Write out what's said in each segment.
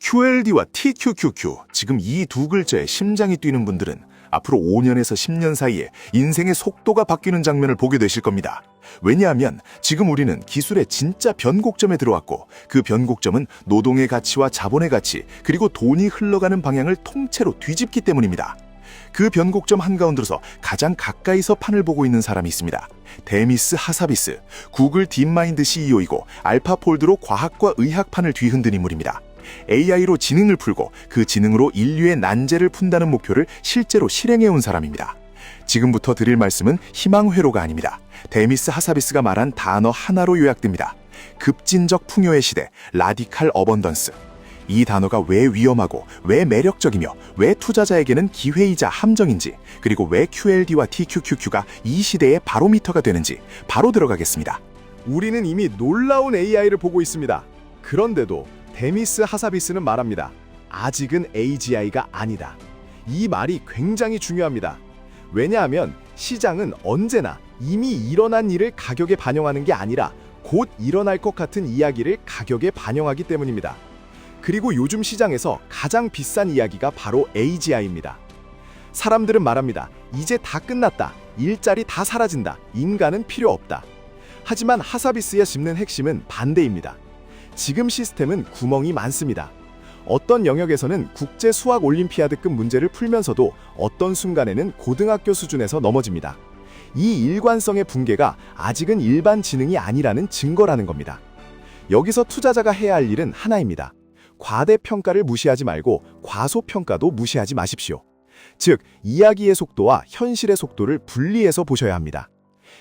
QLD와 TQQQ, 지금 이 두 글자에 심장이 뛰는 분들은 앞으로 5년에서 10년 사이에 인생의 속도가 바뀌는 장면을 보게 되실 겁니다. 왜냐하면 지금 우리는 기술의 진짜 변곡점에 들어왔고, 그 변곡점은 노동의 가치와 자본의 가치, 그리고 돈이 흘러가는 방향을 통째로 뒤집기 때문입니다. 그 변곡점 한가운데서 가장 가까이서 판을 보고 있는 사람이 있습니다. 데미스 하사비스, 구글 딥마인드 CEO이고 알파폴드로 과학과 의학판을 뒤흔든 인물입니다. AI로 지능을 풀고 그 지능으로 인류의 난제를 푼다는 목표를 실제로 실행해온 사람입니다. 지금부터 드릴 말씀은 희망회로가 아닙니다. 데미스 하사비스가 말한 단어 하나로 요약됩니다. 급진적 풍요의 시대, 라디칼 어번던스. 이 단어가 왜 위험하고, 왜 매력적이며, 왜 투자자에게는 기회이자 함정인지, 그리고 왜 QLD와 TQQQ가 이 시대의 바로미터가 되는지 바로 들어가겠습니다. 우리는 이미 놀라운 AI를 보고 있습니다. 그런데도 데미스 하사비스는 말합니다. 아직은 AGI가 아니다. 이 말이 굉장히 중요합니다. 왜냐하면 시장은 언제나 이미 일어난 일을 가격에 반영하는 게 아니라 곧 일어날 것 같은 이야기를 가격에 반영하기 때문입니다. 그리고 요즘 시장에서 가장 비싼 이야기가 바로 AGI입니다. 사람들은 말합니다. 이제 다 끝났다. 일자리 다 사라진다. 인간은 필요 없다. 하지만 하사비스의 짚는 핵심은 반대입니다. 지금 시스템은 구멍이 많습니다. 어떤 영역에서는 국제 수학 올림피아드급 문제를 풀면서도 어떤 순간에는 고등학교 수준에서 넘어집니다. 이 일관성의 붕괴가 아직은 일반 지능이 아니라는 증거라는 겁니다. 여기서 투자자가 해야 할 일은 하나입니다. 과대평가를 무시하지 말고 과소평가도 무시하지 마십시오. 즉, 이야기의 속도와 현실의 속도를 분리해서 보셔야 합니다.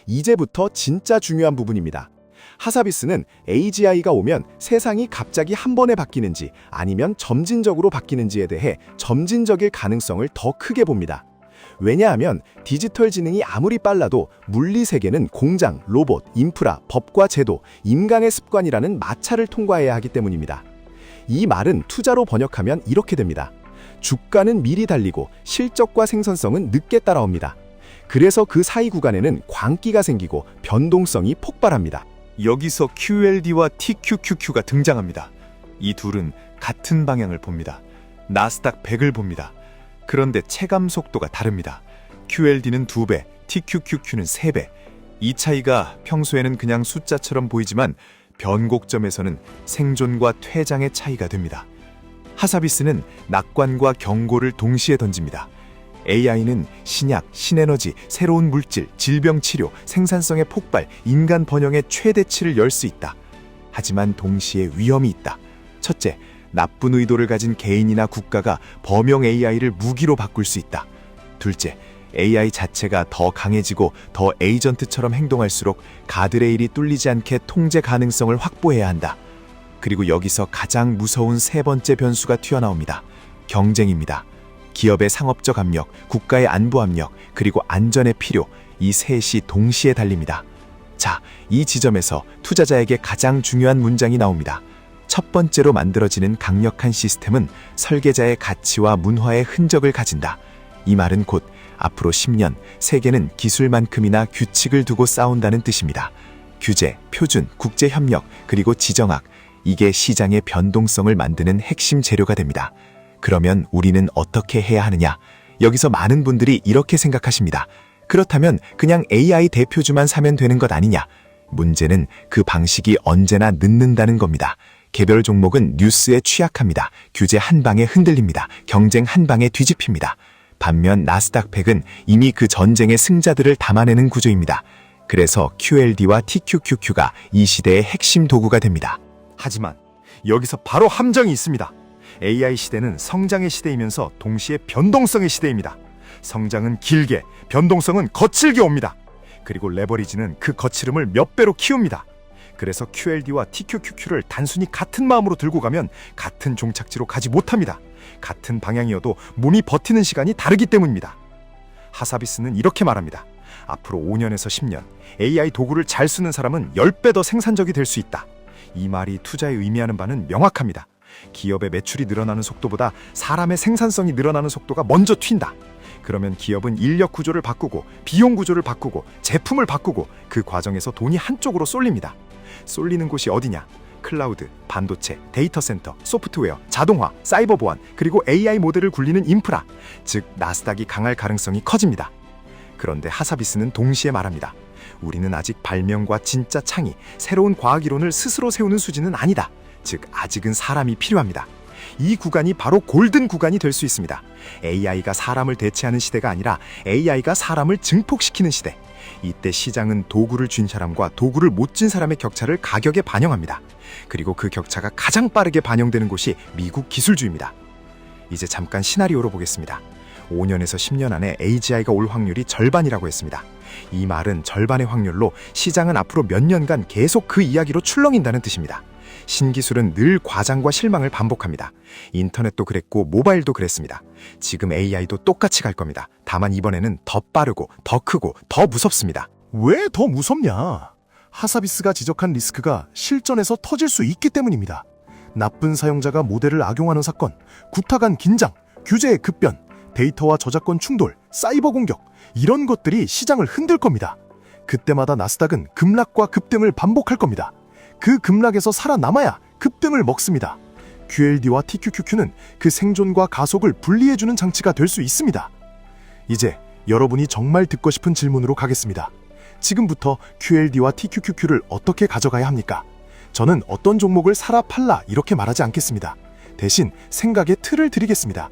이제부터 진짜 중요한 부분입니다. 하사비스는 AGI가 오면 세상이 갑자기 한 번에 바뀌는지 아니면 점진적으로 바뀌는지에 대해 점진적일 가능성을 더 크게 봅니다. 왜냐하면 디지털 지능이 아무리 빨라도 물리 세계는 공장, 로봇, 인프라, 법과 제도, 인간의 습관이라는 마찰을 통과해야 하기 때문입니다. 이 말은 투자로 번역하면 이렇게 됩니다. 주가는 미리 달리고 실적과 생산성은 늦게 따라옵니다. 그래서 그 사이 구간에는 광기가 생기고 변동성이 폭발합니다. 여기서 QLD와 TQQQ가 등장합니다. 이 둘은 같은 방향을 봅니다. 나스닥 100을 봅니다. 그런데 체감 속도가 다릅니다. QLD는 2배, TQQQ는 3배. 이 차이가 평소에는 그냥 숫자처럼 보이지만 변곡점에서는 생존과 퇴장의 차이가 됩니다. 하사비스는 낙관과 경고를 동시에 던집니다. AI는 신약, 신에너지, 새로운 물질, 질병 치료, 생산성의 폭발, 인간 번영의 최대치를 열 수 있다. 하지만 동시에 위험이 있다. 첫째, 나쁜 의도를 가진 개인이나 국가가 범용 AI를 무기로 바꿀 수 있다. 둘째, AI 자체가 더 강해지고 더 에이전트처럼 행동할수록 가드레일이 뚫리지 않게 통제 가능성을 확보해야 한다. 그리고 여기서 가장 무서운 세 번째 변수가 튀어나옵니다. 경쟁입니다. 기업의 상업적 압력, 국가의 안보 압력, 그리고 안전의 필요, 이 셋이 동시에 달립니다. 자, 이 지점에서 투자자에게 가장 중요한 문장이 나옵니다. 첫 번째로 만들어지는 강력한 시스템은 설계자의 가치와 문화의 흔적을 가진다. 이 말은 곧 앞으로 10년 세계는 기술만큼이나 규칙을 두고 싸운다는 뜻입니다. 규제, 표준, 국제협력, 그리고 지정학, 이게 시장의 변동성을 만드는 핵심 재료가 됩니다. 그러면 우리는 어떻게 해야 하느냐? 여기서 많은 분들이 이렇게 생각하십니다. 그렇다면 그냥 AI 대표주만 사면 되는 것 아니냐? 문제는 그 방식이 언제나 늦는다는 겁니다. 개별 종목은 뉴스에 취약합니다. 규제 한 방에 흔들립니다. 경쟁 한 방에 뒤집힙니다. 반면 나스닥 100은 이미 그 전쟁의 승자들을 담아내는 구조입니다. 그래서 QLD와 TQQQ가 이 시대의 핵심 도구가 됩니다. 하지만 여기서 바로 함정이 있습니다. AI 시대는 성장의 시대이면서 동시에 변동성의 시대입니다. 성장은 길게, 변동성은 거칠게 옵니다. 그리고 레버리지는 그 거칠음을 몇 배로 키웁니다. 그래서 QLD와 TQQQ를 단순히 같은 마음으로 들고 가면 같은 종착지로 가지 못합니다. 같은 방향이어도 몸이 버티는 시간이 다르기 때문입니다. 하사비스는 이렇게 말합니다. 앞으로 5년에서 10년, AI 도구를 잘 쓰는 사람은 10배 더 생산적이 될 수 있다. 이 말이 투자에 의미하는 바는 명확합니다. 기업의 매출이 늘어나는 속도보다 사람의 생산성이 늘어나는 속도가 먼저 튄다. 그러면 기업은 인력 구조를 바꾸고 비용 구조를 바꾸고 제품을 바꾸고 그 과정에서 돈이 한쪽으로 쏠립니다. 쏠리는 곳이 어디냐? 클라우드, 반도체, 데이터 센터, 소프트웨어, 자동화, 사이버 보안, 그리고 AI 모델을 굴리는 인프라, 즉 나스닥이 강할 가능성이 커집니다. 그런데 하사비스는 동시에 말합니다. 우리는 아직 발명과 진짜 창의, 새로운 과학 이론을 스스로 세우는 수준은 아니다. 즉 아직은 사람이 필요합니다. 이 구간이 바로 골든 구간이 될 수 있습니다. AI가 사람을 대체하는 시대가 아니라 AI가 사람을 증폭시키는 시대. 이때 시장은 도구를 쥔 사람과 도구를 못 쥔 사람의 격차를 가격에 반영합니다. 그리고 그 격차가 가장 빠르게 반영되는 곳이 미국 기술주입니다. 이제 잠깐 시나리오로 보겠습니다. 5년에서 10년 안에 AGI가 올 확률이 절반이라고 했습니다. 이 말은 절반의 확률로 시장은 앞으로 몇 년간 계속 그 이야기로 출렁인다는 뜻입니다. 신기술은 늘 과장과 실망을 반복합니다. 인터넷도 그랬고 모바일도 그랬습니다. 지금 AI도 똑같이 갈 겁니다. 다만 이번에는 더 빠르고 더 크고 더 무섭습니다. 왜 더 무섭냐? 하사비스가 지적한 리스크가 실전에서 터질 수 있기 때문입니다. 나쁜 사용자가 모델을 악용하는 사건, 구타 간 긴장, 규제의 급변, 데이터와 저작권 충돌, 사이버 공격, 이런 것들이 시장을 흔들 겁니다. 그때마다 나스닥은 급락과 급등을 반복할 겁니다. 그 급락에서 살아남아야 급등을 먹습니다. QLD와 TQQQ는 그 생존과 가속을 분리해주는 장치가 될 수 있습니다. 이제 여러분이 정말 듣고 싶은 질문으로 가겠습니다. 지금부터 QLD와 TQQQ를 어떻게 가져가야 합니까? 저는 어떤 종목을 사라 팔라 이렇게 말하지 않겠습니다. 대신 생각의 틀을 드리겠습니다.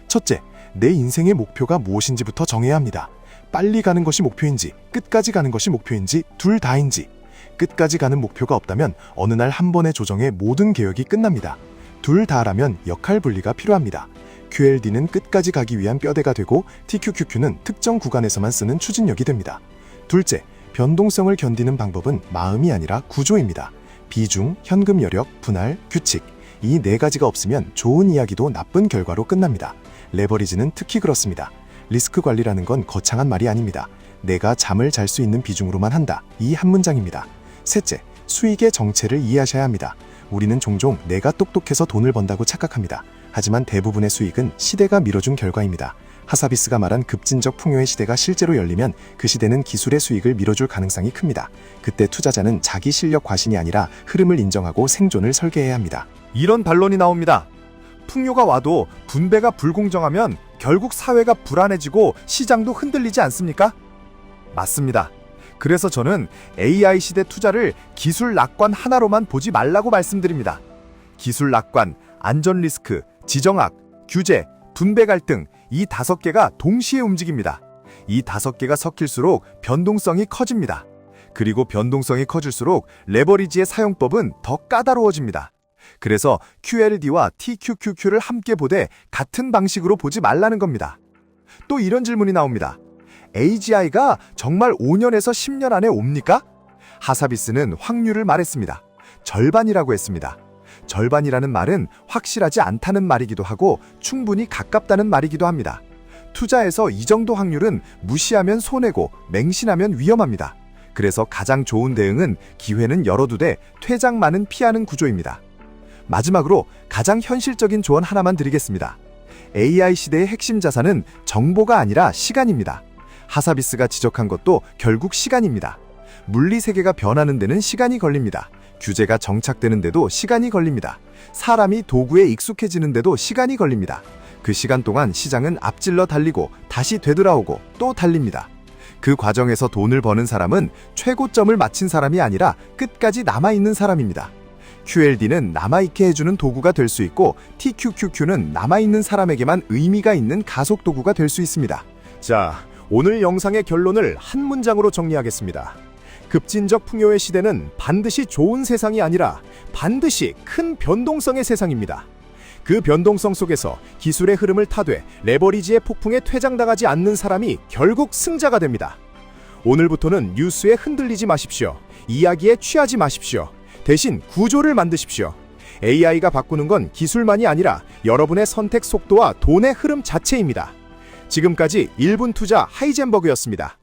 첫째, 내 인생의 목표가 무엇인지부터 정해야 합니다. 빨리 가는 것이 목표인지, 끝까지 가는 것이 목표인지, 둘 다인지. 끝까지 가는 목표가 없다면 어느 날 한 번의 조정에 모든 계획이 끝납니다. 둘 다라면 역할 분리가 필요합니다. QLD는 끝까지 가기 위한 뼈대가 되고 TQQQ는 특정 구간에서만 쓰는 추진력이 됩니다. 둘째, 변동성을 견디는 방법은 마음이 아니라 구조입니다. 비중, 현금 여력, 분할, 규칙. 이 네 가지가 없으면 좋은 이야기도 나쁜 결과로 끝납니다. 레버리지는 특히 그렇습니다. 리스크 관리라는 건 거창한 말이 아닙니다. 내가 잠을 잘 수 있는 비중으로만 한다. 이 한 문장입니다. 셋째, 수익의 정체를 이해하셔야 합니다. 우리는 종종 내가 똑똑해서 돈을 번다고 착각합니다. 하지만 대부분의 수익은 시대가 밀어준 결과입니다. 하사비스가 말한 급진적 풍요의 시대가 실제로 열리면 그 시대는 기술의 수익을 밀어줄 가능성이 큽니다. 그때 투자자는 자기 실력 과신이 아니라 흐름을 인정하고 생존을 설계해야 합니다. 이런 반론이 나옵니다. 풍요가 와도 분배가 불공정하면 결국 사회가 불안해지고 시장도 흔들리지 않습니까? 맞습니다. 그래서 저는 AI 시대 투자를 기술 낙관 하나로만 보지 말라고 말씀드립니다. 기술 낙관, 안전 리스크, 지정학, 규제, 분배 갈등, 이 5개가 동시에 움직입니다. 이 5개가 섞일수록 변동성이 커집니다. 그리고 변동성이 커질수록 레버리지의 사용법은 더 까다로워집니다. 그래서 QLD와 TQQQ를 함께 보되 같은 방식으로 보지 말라는 겁니다. 또 이런 질문이 나옵니다. AGI가 정말 5년에서 10년 안에 옵니까? 하사비스는 확률을 말했습니다. 절반이라고 했습니다. 절반이라는 말은 확실하지 않다는 말이기도 하고 충분히 가깝다는 말이기도 합니다. 투자에서 이 정도 확률은 무시하면 손해고 맹신하면 위험합니다. 그래서 가장 좋은 대응은 기회는 열어두되 퇴장만은 피하는 구조입니다. 마지막으로 가장 현실적인 조언 하나만 드리겠습니다. AI 시대의 핵심 자산은 정보가 아니라 시간입니다. 하사비스가 지적한 것도 결국 시간입니다. 물리 세계가 변하는 데는 시간이 걸립니다. 규제가 정착되는 데도 시간이 걸립니다. 사람이 도구에 익숙해지는 데도 시간이 걸립니다. 그 시간 동안 시장은 앞질러 달리고 다시 되돌아오고 또 달립니다. 그 과정에서 돈을 버는 사람은 최고점을 마친 사람이 아니라 끝까지 남아있는 사람입니다. QLD는 남아있게 해주는 도구가 될 수 있고 TQQQ는 남아있는 사람에게만 의미가 있는 가속 도구가 될 수 있습니다. 자, 오늘 영상의 결론을 한 문장으로 정리하겠습니다. 급진적 풍요의 시대는 반드시 좋은 세상이 아니라 반드시 큰 변동성의 세상입니다. 그 변동성 속에서 기술의 흐름을 타되 레버리지의 폭풍에 퇴장당하지 않는 사람이 결국 승자가 됩니다. 오늘부터는 뉴스에 흔들리지 마십시오. 이야기에 취하지 마십시오. 대신 구조를 만드십시오. AI가 바꾸는 건 기술만이 아니라 여러분의 선택 속도와 돈의 흐름 자체입니다. 지금까지 1분 투자 하이젠버그였습니다.